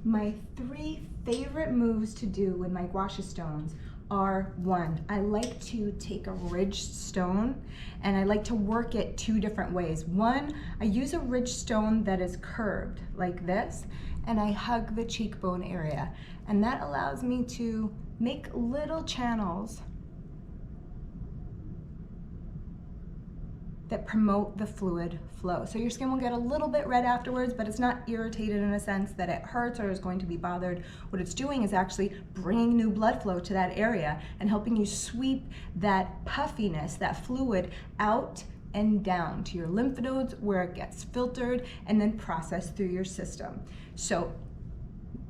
My 3 favorite moves to do with my Gua Sha stones are: 1, I like to take a ridged stone and I like to work it 2 different ways. 1, I use a ridged stone that is curved like this, and I hug the cheekbone area, and that allows me to make little channels that promote the fluid flow. So your skin will get a little bit red afterwards, but it's not irritated in a sense that it hurts or is going to be bothered. What it's doing is actually bringing new blood flow to that area and helping you sweep that puffiness, that fluid out and down to your lymph nodes where it gets filtered and then processed through your system. So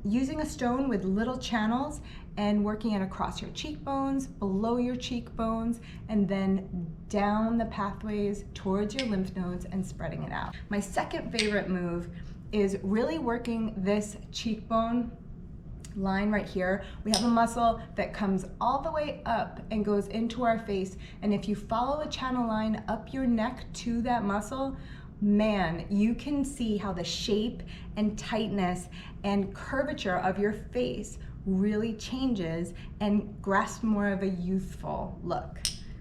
using a stone with little channels and working it across your cheekbones, below your cheekbones, and then down the pathways towards your lymph nodes and spreading it out. My second favorite move is really working this cheekbone line right here. We have a muscle that comes all the way up and goes into our face, and if you follow a channel line up your neck to that muscle, man, you can see how the shape and tightness and curvature of your face really changes and grasps more of a youthful look.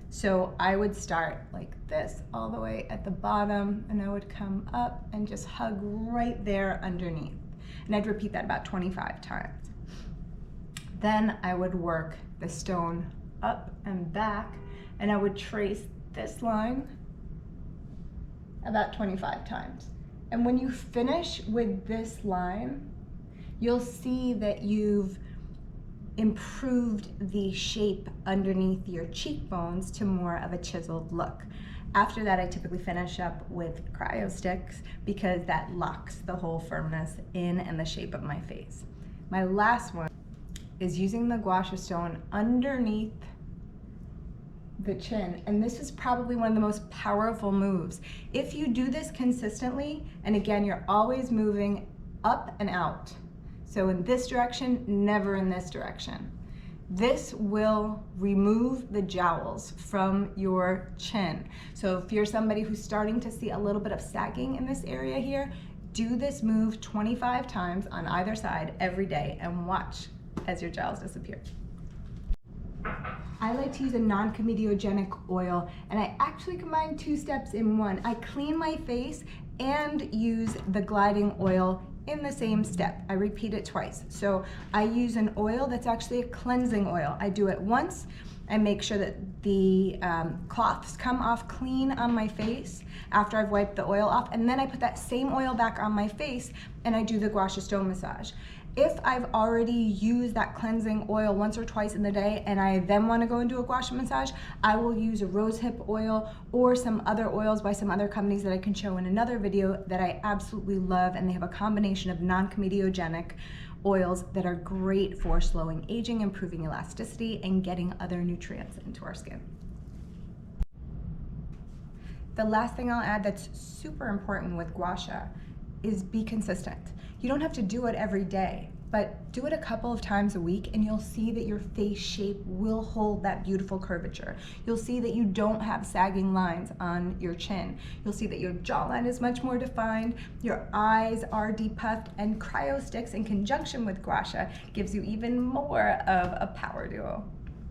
So I would start like this all the way at the bottom, and I would come up and just hug right there underneath. And I'd repeat that about 25 times. Then I would work the stone up and back, and I would trace this line about 25 times. And when you finish with this line, you'll see that you've improved the shape underneath your cheekbones to more of a chiseled look. After that, I typically finish up with cryo sticks because that locks the whole firmness in and the shape of my face. My last one is using the Gua Sha stone underneath the chin, and this is probably one of the most powerful moves. If you do this consistently, and again, you're always moving up and out, so in this direction, never in this direction, this will remove the jowls from your chin. So if you're somebody who's starting to see a little bit of sagging in this area here, do this move 25 times on either side every day and watch as your jowls disappear. I like to use a non-comedogenic oil, and I actually combine 2 steps in one. I clean my face and use the gliding oil in the same step. I repeat it twice. So I use an oil that's actually a cleansing oil. I do it once. I make sure that the cloths come off clean on my face after I've wiped the oil off, and then I put that same oil back on my face and I do the Gua Sha stone massage. If I've already used that cleansing oil once or twice in the day and I then want to go and do a Gua Sha massage, I will use a rosehip oil or some other oils by some other companies that I can show in another video that I absolutely love, and they have a combination of non-comedogenic oils that are great for slowing aging, improving elasticity, and getting other nutrients into our skin. The last thing I'll add that's super important with Gua Sha is be consistent. You don't have to do it every day, but do it a couple of times a week and you'll see that your face shape will hold that beautiful curvature. You'll see that you don't have sagging lines on your chin. You'll see that your jawline is much more defined, your eyes are depuffed, and cryo sticks in conjunction with Gua Sha gives you even more of a power duo.